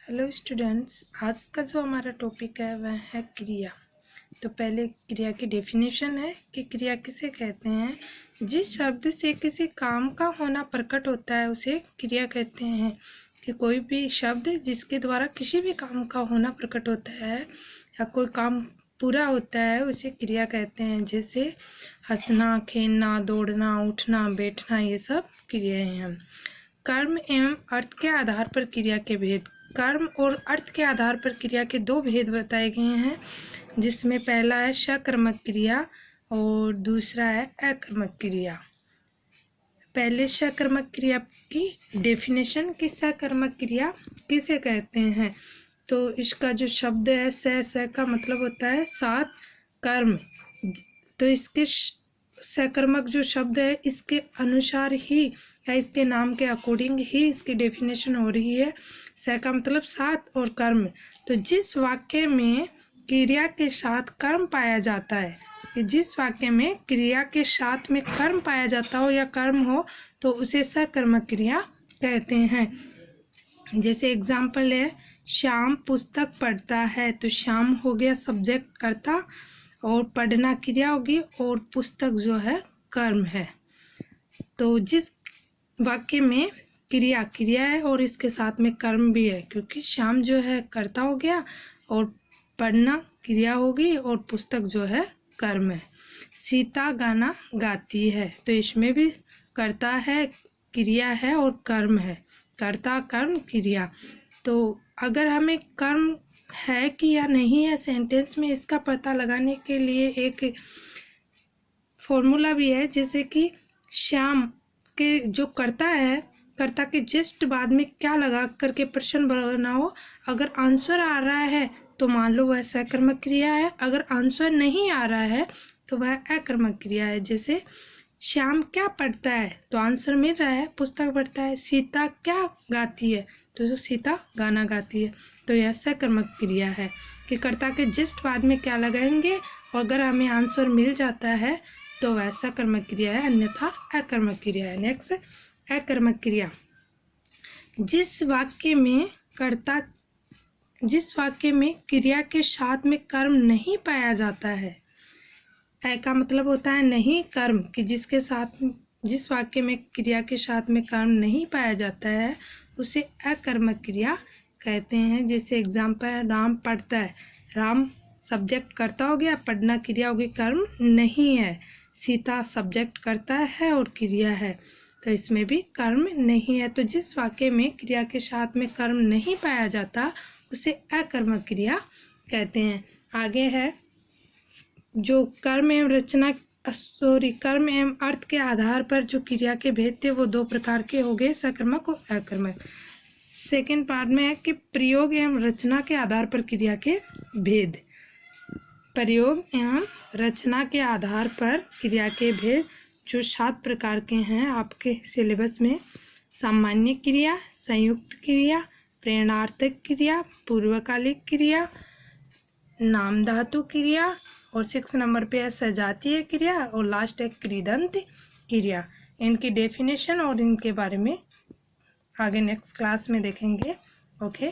Hello students, आज का जो हमारा टॉपिक है वह है क्रिया। तो पहले क्रिया की डेफिनेशन है कि क्रिया किसे कहते हैं। जिस शब्द से किसी काम का होना प्रकट होता है उसे क्रिया कहते हैं। कि कोई भी शब्द जिसके द्वारा किसी भी काम का होना प्रकट होता है या कोई काम पूरा होता है उसे क्रिया कहते हैं। जैसे हंसना, खेलना, दौड़ना, उठना, बैठना, ये सब क्रियाएं हैं। कर्म एवं अर्थ के आधार पर क्रिया के भेद। कर्म और अर्थ के आधार पर क्रिया के दो भेद बताए गए हैं, जिसमें पहला है सकर्मक क्रिया और दूसरा है अकर्मक क्रिया। पहले सकर्मक क्रिया की डेफिनेशन कि सकर्मक क्रिया किसे कहते हैं। तो इसका जो शब्द है स का मतलब होता है साथ कर्म। तो इसके सकर्मक जो शब्द है इसके अनुसार ही या इसके नाम के अकॉर्डिंग ही इसकी डेफिनेशन हो रही है। स का मतलब साथ और कर्म। तो जिस वाक्य में क्रिया के साथ कर्म पाया जाता है, कि जिस वाक्य में क्रिया के साथ में कर्म पाया जाता हो या कर्म हो तो उसे सकर्मक क्रिया कहते हैं। जैसे एग्जाम्पल है, श्याम पुस्तक पढ़ता है। तो श्याम हो गया सब्जेक्ट कर्ता और पढ़ना क्रिया होगी और पुस्तक जो है कर्म है। तो जिस वाक्य में क्रिया है और इसके साथ में कर्म भी है, क्योंकि श्याम जो है कर्ता हो गया और पढ़ना क्रिया होगी और पुस्तक जो है कर्म है। सीता गाना गाती है। तो इसमें भी कर्ता है, क्रिया है और कर्म है। कर्ता, कर्म, क्रिया। तो अगर हमें कर्म है कि या नहीं है सेंटेंस में, इसका पता लगाने के लिए एक फॉर्मूला भी है। जैसे कि श्याम के जो कर्ता है, कर्ता के जस्ट बाद में क्या लगा करके प्रश्न बना हो। अगर आंसर आ रहा है तो मान लो वह सकर्मक क्रिया है, अगर आंसर नहीं आ रहा है तो वह अकर्मक क्रिया है। जैसे श्याम क्या पढ़ता है तो आंसर मिल रहा है पुस्तक पढ़ता है। सीता क्या गाती है तो जो सीता गाना गाती है। तो यह सकर्मक क्रिया है कि कर्ता के जस्ट बाद में क्या लगाएंगे और अगर हमें आंसर मिल जाता है तो वह सकर्मक क्रिया है, अन्यथा अकर्मक क्रिया है। नेक्स्ट, अकर्मक क्रिया। जिस वाक्य में क्रिया के साथ में कर्म नहीं पाया जाता है। अ का मतलब होता है नहीं कर्म, कि जिस वाक्य में क्रिया के साथ में कर्म नहीं पाया जाता है उसे अकर्मक क्रिया कहते हैं। जैसे एग्जाम्पल, राम पढ़ता है। राम सब्जेक्ट कर्ता हो गया, पढ़ना क्रिया होगी, कर्म नहीं है। सीता सब्जेक्ट करता है और क्रिया है, तो इसमें भी कर्म नहीं है। तो जिस वाक्य में क्रिया के साथ में कर्म नहीं पाया जाता उसे अकर्मक क्रिया कहते हैं। आगे है जो कर्म एवं अर्थ के आधार पर जो क्रिया के भेद थे वो दो प्रकार के हो गए, सकर्मक और अकर्मक। सेकेंड पार्ट में है कि प्रयोग एवं रचना के आधार पर क्रिया के भेद। प्रयोग एवं रचना के आधार पर क्रिया के भेद जो 7 प्रकार के हैं आपके सिलेबस में। सामान्य क्रिया, संयुक्त क्रिया, प्रेरणार्थक क्रिया, पूर्वकालिक क्रिया, नाम धातु क्रिया और 6 नंबर पे है सजातीय क्रिया और लास्ट है कृदंत क्रिया। इनकी डेफिनेशन और इनके बारे में आगे नेक्स्ट क्लास में देखेंगे। ओके।